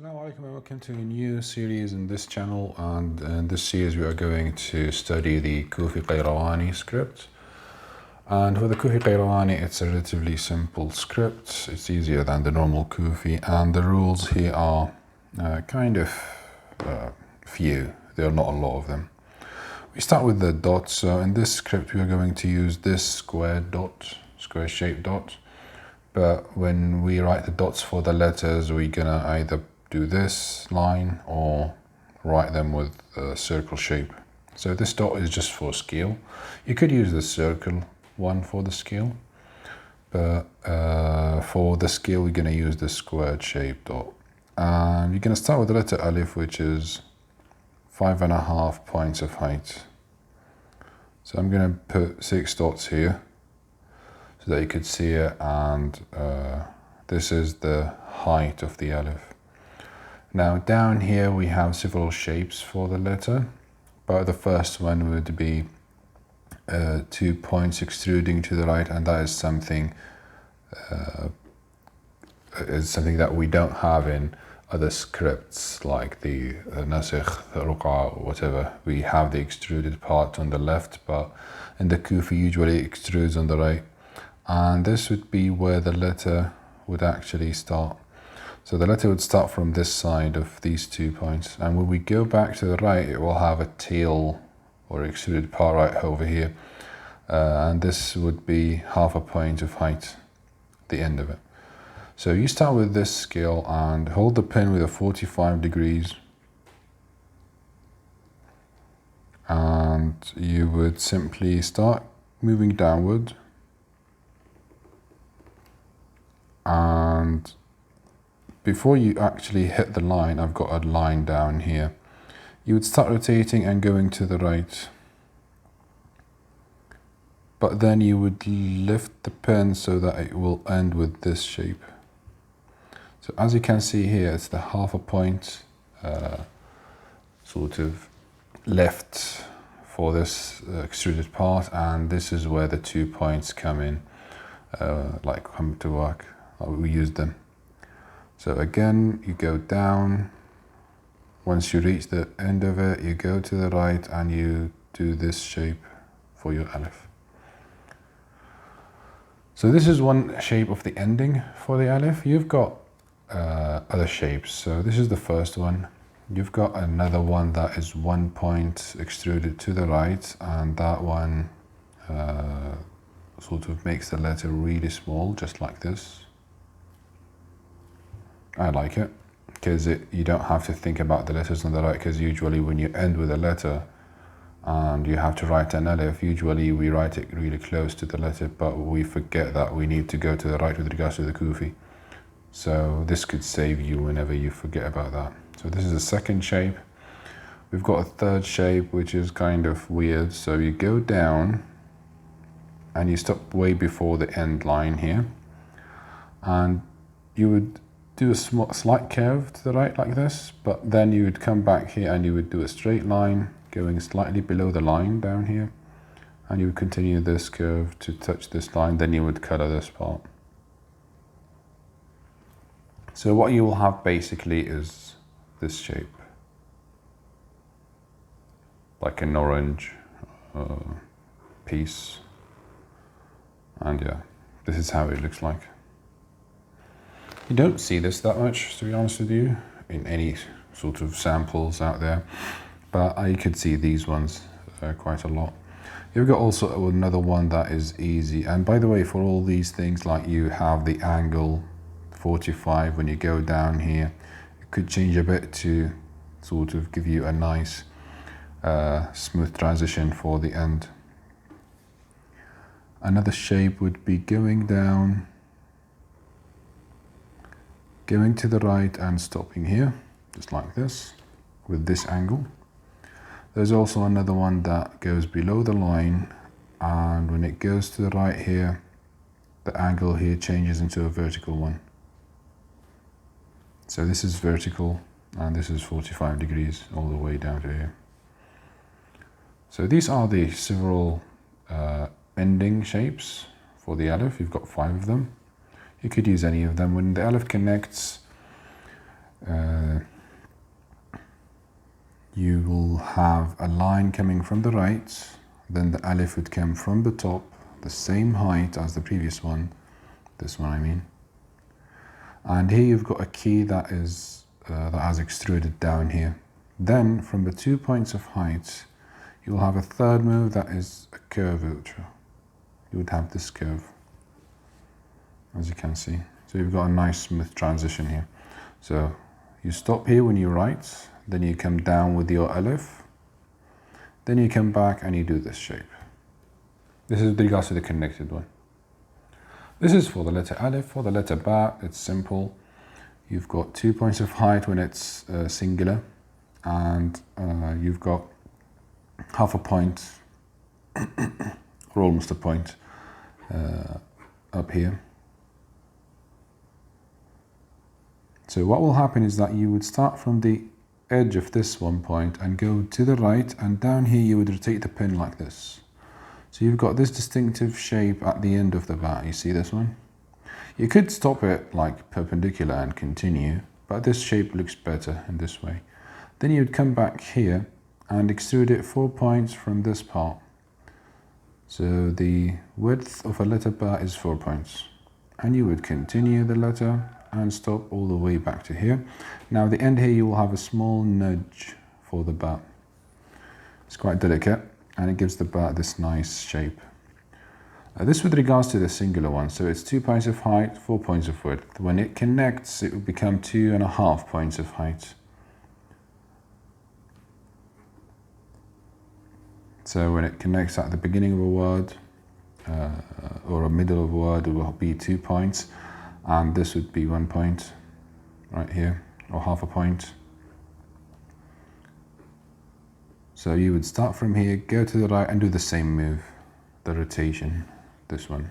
Assalamu alaikum and welcome to a new series in this channel, and in this series we are going to study the Kufi Kairouani script. And for the Kufi Kairouani, it's a relatively simple script. It's easier than the normal Kufi, and the rules here are few. There are not a lot of them. We start with the dots. So in this script we are going to use this square shaped dot. But when we write the dots for the letters, we're gonna either do this line or write them with a circle shape. So this dot is just for scale. You could use the circle one for the scale, but for the scale we're gonna use the squared shape dot. And you're gonna start with the letter Alef, which is 5.5 points of height. So I'm gonna put 6 dots here so that you could see it, and this is the height of the Alef. Now down here we have several shapes for the letter, but the first one would be 2 points extruding to the right, and that is something that we don't have in other scripts like the Nasikh, the Ruqa, or whatever. We have the extruded part on the left, but in the Kufi usually it extrudes on the right, and this would be where the letter would actually start. So the letter would start from this side of these 2 points, and when we go back to the right, it will have a tail or extruded part right over here, and this would be 0.5 point of height, the end of it. So you start with this scale and hold the pen with a 45 degrees, and you would simply start moving downward, and before you actually hit the line, I've got a line down here, you would start rotating and going to the right, but then you would lift the pen so that it will end with this shape. So as you can see here, it's the 0.5 point sort of left for this extruded part, and this is where the 2 points come in, come to work. We use them. So again, you go down. Once you reach the end of it, you go to the right and you do this shape for your Alef. So this is one shape of the ending for the Alef. You've got other shapes. So this is the first one. You've got another one that is 1 point extruded to the right, and that one sort of makes the letter really small, just like this. I like it because you don't have to think about the letters on the right, because usually when you end with a letter and you have to write an Alef, usually we write it really close to the letter, but we forget that we need to go to the right with regards to the Kufi. So this could save you whenever you forget about that. So this is the second shape. We've got a third shape which is kind of weird. So you go down and you stop way before the end line here, and you would do a slight curve to the right like this, but then you would come back here and you would do a straight line going slightly below the line down here, and you would continue this curve to touch this line, then you would color this part. So what you will have basically is this shape, like an orange piece, and yeah, this is how it looks like. You don't see this that much, to be honest with you, in any sort of samples out there, but I could see these ones quite a lot. You've got also another one that is easy, and by the way, for all these things, like you have the angle 45 when you go down here, it could change a bit to sort of give you a nice smooth transition for the end. Another shape would be going down, going to the right and stopping here, just like this, with this angle. There's also another one that goes below the line, and when it goes to the right here, the angle here changes into a vertical one. So this is vertical, and this is 45 degrees all the way down to here. So these are the several ending shapes for the Alef. You've got 5 of them. You could use any of them. When the Alef connects, you will have a line coming from the right, then the alif would come from the top, the same height as the previous one, this one I mean. And here you've got a key that is that has extruded down here. Then from the 2 points of height, you will have a third move that is a curvature. You would have this curve, as you can see. So you've got a nice smooth transition here. So you stop here when you write, then you come down with your alif, then you come back and you do this shape. This is with regards to the connected one. This is for the letter alif. For the letter ba, it's simple. You've got 2 points of height when it's singular, and you've got half a point or almost a point up here. So what will happen is that you would start from the edge of this 1 point and go to the right, and down here you would rotate the pen like this. So you've got this distinctive shape at the end of the ba. You see this one? You could stop it like perpendicular and continue, but this shape looks better in this way. Then you would come back here and extrude it 4 points from this part. So the width of a letter ba is 4 points. And you would continue the letter and stop all the way back to here. Now the end here you will have a small nudge for the ba. It's quite delicate and it gives the ba this nice shape. This with regards to the singular one, so it's 2 points of height, 4 points of width. When it connects, it will become 2.5 points of height. So when it connects at the beginning of a word or a middle of a word, it will be 2 points, and this would be 1 point right here, or half a point. So you would start from here, go to the right and do the same move, the rotation, this one.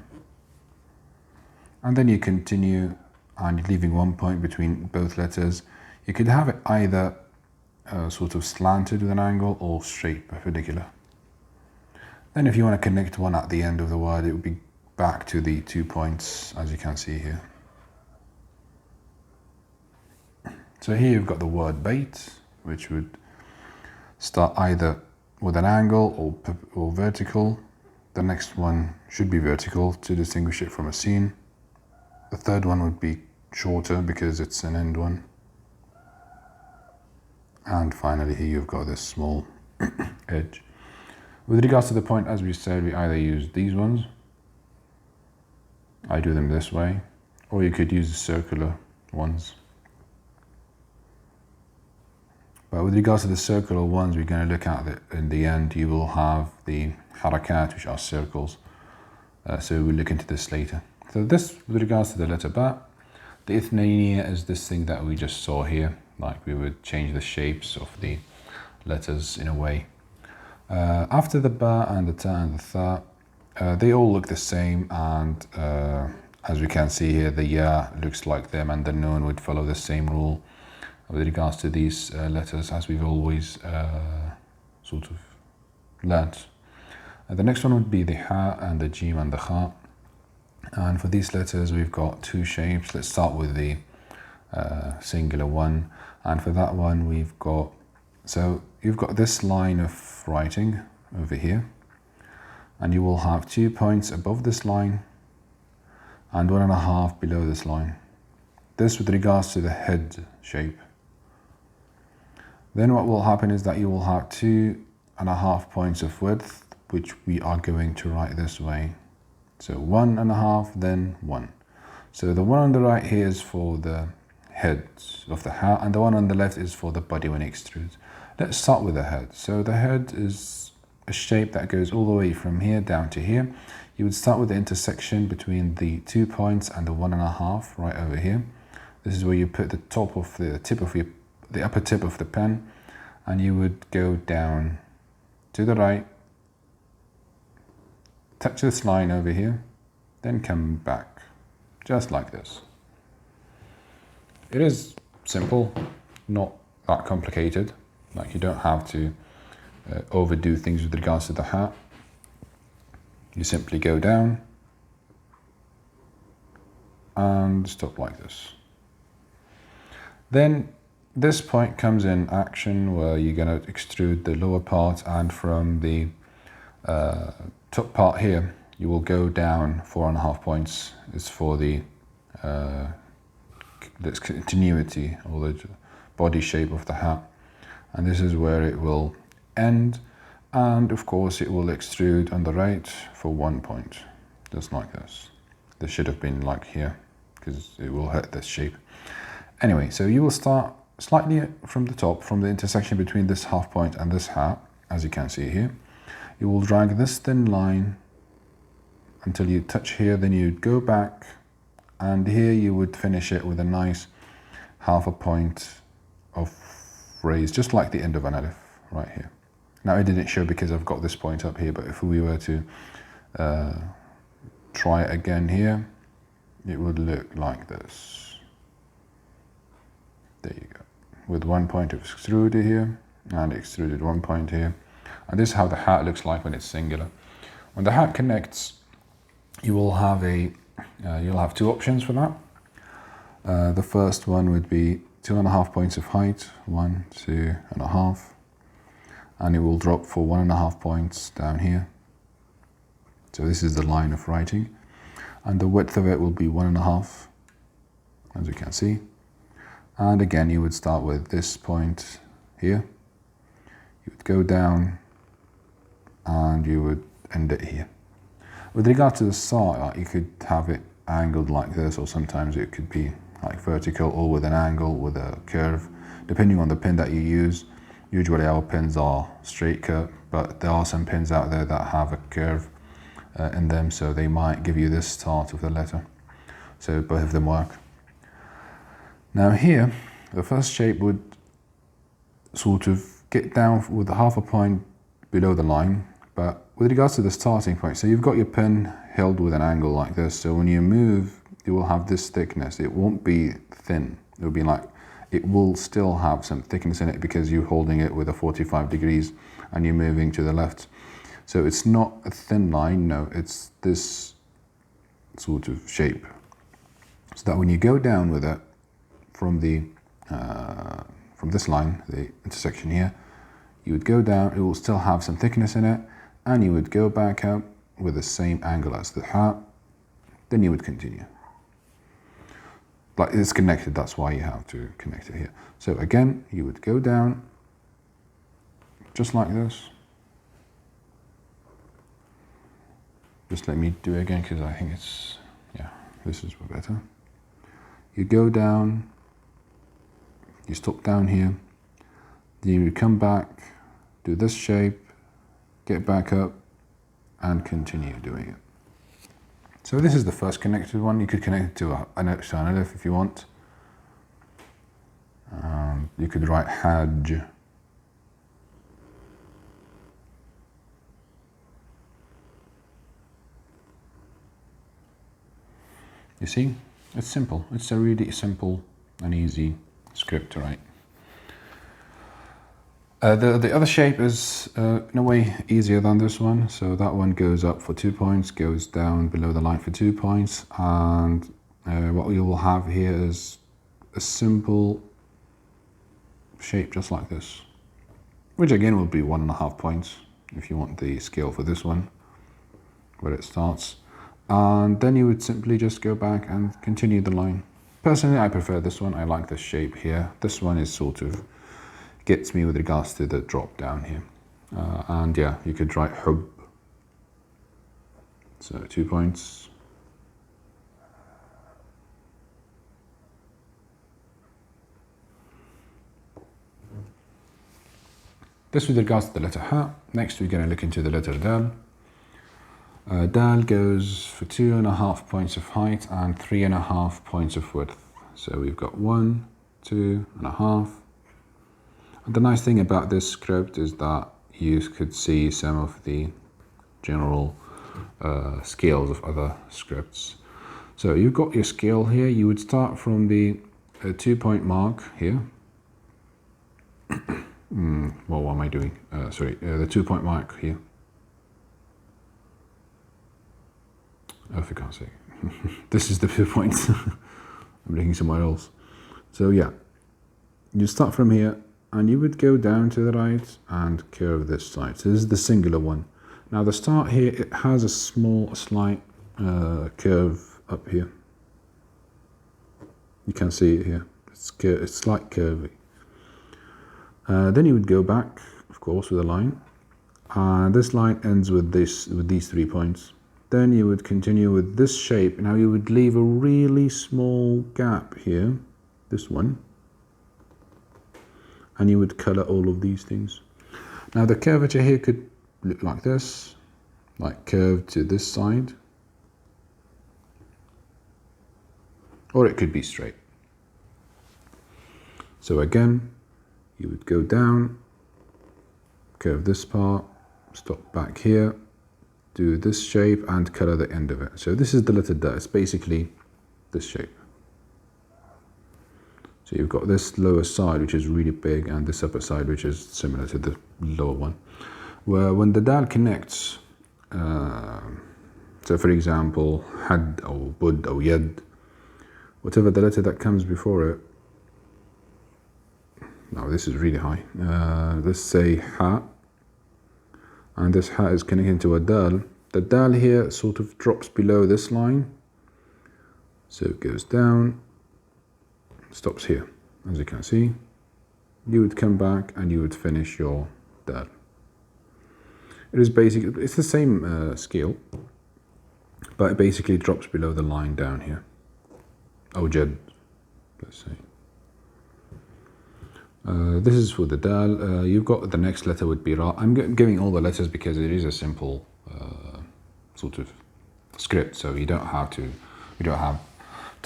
And then you continue and you're leaving 1 point between both letters. You could have it either sort of slanted with an angle or straight, perpendicular. Then if you want to connect one at the end of the word, it would be back to the 2 points, as you can see here. So here you've got the word bait, which would start either with an angle or vertical. The next one should be vertical to distinguish it from a scene. The third one would be shorter because it's an end one. And finally here you've got this small edge. With regards to the point, as we said, we either use these ones. I do them this way, or you could use the circular ones. But with regards to the circular ones, we're going to look at it in the end. You will have the harakat, which are circles. So we'll look into this later. So this, with regards to the letter ba, the ithnayniya is this thing that we just saw here. Like we would change the shapes of the letters in a way. After the ba and the ta and the tha, they all look the same, and as we can see here, the ya looks like them and the nun would follow the same rule with regards to these letters, as we've always sort of learnt. The next one would be the ha and the jeem and the kha. And for these letters we've got two shapes. Let's start with the singular one, and for that one we've got, so you've got this line of writing over here, and you will have 2 points above this line and 1.5 below this line. This with regards to the head shape. Then what will happen is that you will have 2.5 points of width, which we are going to write this way. So 1.5, then 1. So the one on the right here is for the head of the ha, and the one on the left is for the body when it extrudes. Let's start with the head. So the head is a shape that goes all the way from here down to here. You would start with the intersection between the 2 points and the 1.5 right over here. This is where you put the top of the tip of the upper tip of the pen, and you would go down to the right, touch this line over here, then come back, just like this. It is simple, not that complicated. Like, you don't have to overdo things with regards to the hat. You simply go down and stop like this. Then this point comes in action where you're going to extrude the lower part, and from the top part here you will go down 4.5 points. It's for the continuity or the body shape of the hat, and this is where it will end, and of course it will extrude on the right for 1 point, just like this. This should have been like here because it will hurt this shape. Anyway, so you will start slightly from the top, from the intersection between this half point and this hat, as you can see here. You will drag this thin line until you touch here, then you'd go back, and here you would finish it with a nice 0.5 point of raise, just like the end of an Alef right here. Now it didn't show because I've got this point up here, but if we were to try it again here, it would look like this. There you go, with 1 point of extruded here and extruded 1 point here. And this is how the hat looks like when it's singular. When the hat connects, you will have you'll have two options for that. The first one would be 2.5 points of height, 1, 2.5, and it will drop for 1.5 points down here. So this is the line of writing, and the width of it will be 1.5, as you can see. And again, you would start with this point here. You would go down, and you would end it here. With regard to the side, you could have it angled like this, or sometimes it could be like vertical or with an angle, with a curve, depending on the pin that you use. Usually our pins are straight cut, but there are some pins out there that have a curve in them, so they might give you this start of the letter. So both of them work. Now here, the first shape would sort of get down with 0.5 point below the line, but with regards to the starting point, so you've got your pin held with an angle like this, so when you move, you will have this thickness. It won't be thin. It will be like, it will still have some thickness in it because you're holding it with a 45 degrees and you're moving to the left. So it's not a thin line, no, it's this sort of shape. So that when you go down with it from this line, the intersection here, you would go down, it will still have some thickness in it, and you would go back up with the same angle as the hat, then you would continue. Like it's connected, that's why you have to connect it here. So again, you would go down, just like this. Just let me do it again, because I think it's, yeah, this is better. You go down, you stop down here, then you come back, do this shape, get back up, and continue doing it. So this is the first connected one. You could connect it to an extra Alef if you want. You could write Hajj. You see, it's simple. It's a really simple and easy script to write. The other shape is in a way easier than this one. So that one goes up for 2 points, goes down below the line for 2 points, and what you will have here is a simple shape just like this, which again will be 1.5 points if you want the scale for this one, where it starts. And then you would simply just go back and continue the line. Personally, I prefer this one. I like this shape here. This one is sort of gets me with regards to the drop down here. And yeah, you could write hub. So 2 points. This with regards to the letter Ha. Next we're going to look into the letter Dal. Dal goes for 2.5 points of height and 3.5 points of width. So we've got 1, 2.5. And the nice thing about this script is that you could see some of the general scales of other scripts. So you've got your scale here. You would start from the 2 point mark here. Well, what am I doing? The 2 point mark here. Oh, for God's sake. This is the 2 points. I'm looking somewhere else. So yeah, you start from here and you would go down to the right and curve this side. So this is the singular one. Now the start here, it has a slight curve up here. You can see it here. It's slight curvy. Then you would go back, of course, with a line. And this line ends with these 3 points. Then you would continue with this shape. Now you would leave a really small gap here, this one. And you would color all of these things. Now the curvature here could look like this, like curved to this side. Or it could be straight. So again, you would go down, curve this part, stop back here, do this shape and color the end of it. So this is the letter D. It's basically this shape. So you've got this lower side, which is really big, and this upper side, which is similar to the lower one. Where when the dal connects, so for example, had or bud or yad, whatever the letter that comes before it. Now this is really high. Let's say ha, and this ha is connected to a dal. The dal here sort of drops below this line, so it goes down, stops here. As you can see, you would come back and you would finish your dal. It is basically, it's the same scale, but it basically drops below the line down here. Or jad, let's say. This is for the dal. You've got the next letter would be ra. I'm giving all the letters because it is a simple sort of script, so you don't have to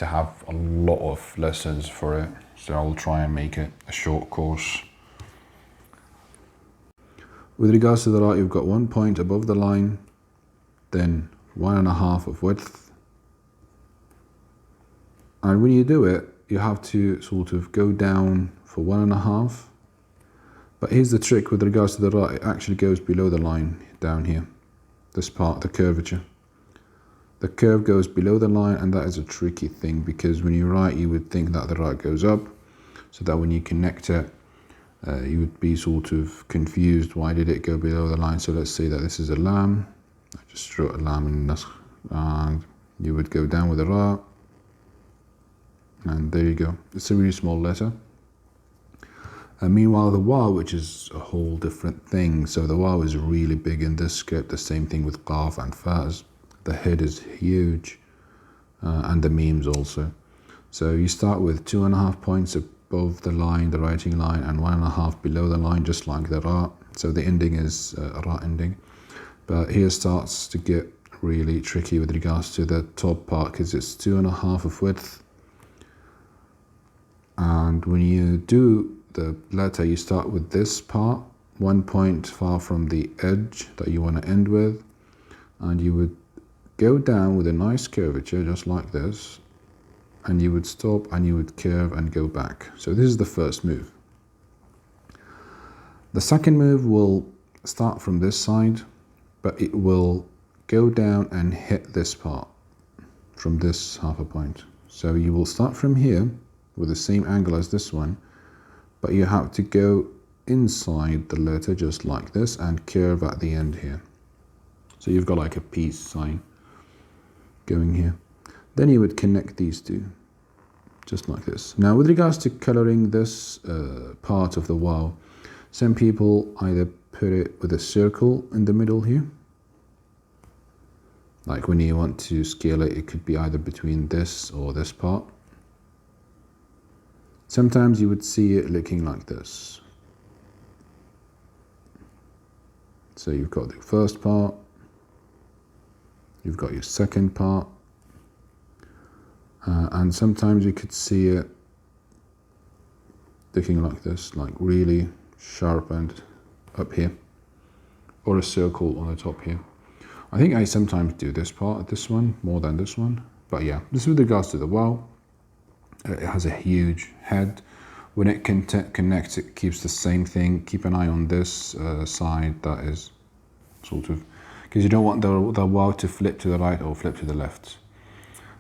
have a lot of lessons for it. So I'll try and make it a short course. With regards to the ra, you've got 1 point above the line, then 1.5 of width, and when you do it, you have to sort of go down for 1.5. But here's the trick with regards to the ra, it actually goes below the line down here. This part, the curvature. The curve goes below the line, and that is a tricky thing because when you write, you would think that the ra goes up, so that when you connect it, you would be sort of confused. Why did it go below the line? So let's say that this is a lam. I just drew a lam in nasakh, and you would go down with the ra, and there you go. It's a really small letter. Meanwhile, the waw, which is a whole different thing. So the waw is really big in this script. The same thing with qaf and fas. The head is huge, and the memes also. So you start with 2.5 points above the line, the writing line, and 1.5 below the line, just like the ra. So the ending is a ra ending. But here starts to get really tricky with regards to the top part, because it's 2.5 of width. And when you do the letter, you start with this part, 1 point far from the edge that you want to end with, and you would go down with a nice curvature just like this, and you would stop and you would curve and go back. So this is the first move. The second move will start from this side, but it will go down and hit this part from this 0.5 point. So you will start from here with the same angle as this one, but you have to go inside the letter just like this and curve at the end here. So you've got like a peace sign going here. Then you would connect these two just like this. Now with regards to coloring this part of the waw, some people either put it with a circle in the middle here. Like when you want to scale it, it could be either between this or this part. Sometimes you would see it looking like this. So you've got the first part, you've got your second part, and sometimes you could see it looking like this, like really sharp and up here, or a circle on the top here. I think I sometimes do this part, this one, more than this one. But yeah, this is with regards to the waw. It has a huge head. When it connects, it keeps the same thing. Keep an eye on this side, that is sort of, because you don't want the waw to flip to the right or flip to the left.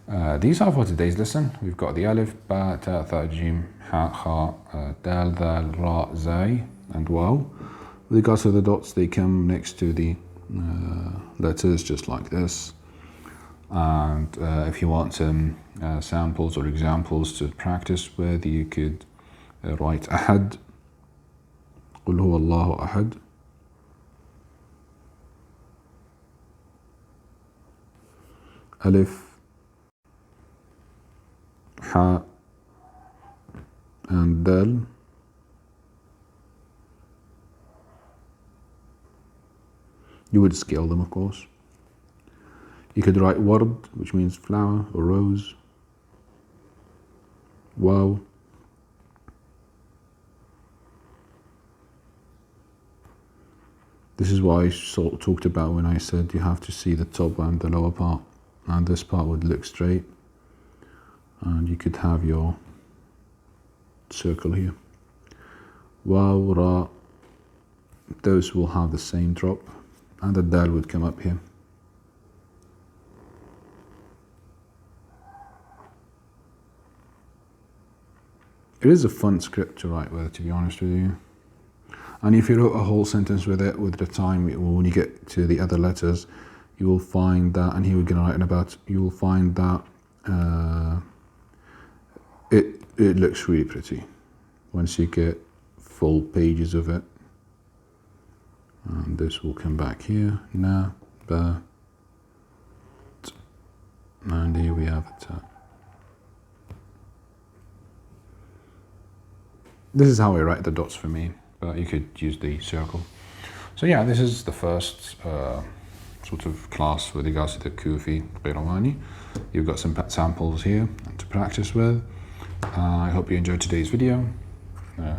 These are for today's lesson. We've got the Alef, Ba, Ta, Tha, Jeem, Ha, Kha, Dal, Dal, Ra, Zai, and Waw. With regards to the dots, they come next to the letters, just like this. And if you want some samples or examples to practice with, you could write Ahad, Qul huwa Allahu Ahad, Alif, Ha, and Dal. You would scale them, of course. You could write Ward, which means flower or rose. Waw. This is what I sort of talked about when I said you have to see the top and the lower part. And this part would look straight. And you could have your circle here. Waw, Ra. Those will have the same drop. And the Dal would come up here. It is a fun script to write with, to be honest with you. And if you wrote a whole sentence with it, with the time, when you get to the other letters, you will find that, and here we're going to write in about, you will find that it looks really pretty once you get full pages of it. And this will come back here, Na, Ba, T, and here we have it. This is how I write the dots for me, but you could use the circle. So yeah, this is the first sort of class with regards to the Kufi Kairouani. You've got some samples here to practice with. I hope you enjoyed today's video.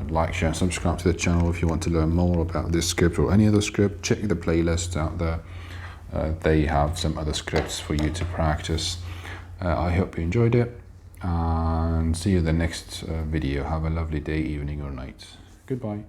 Like, share, and subscribe to the channel if you want to learn more about this script or any other script. Check the playlists out there. They have some other scripts for you to practice. I hope you enjoyed it, and see you in the next video. Have a lovely day, evening, or night. Goodbye.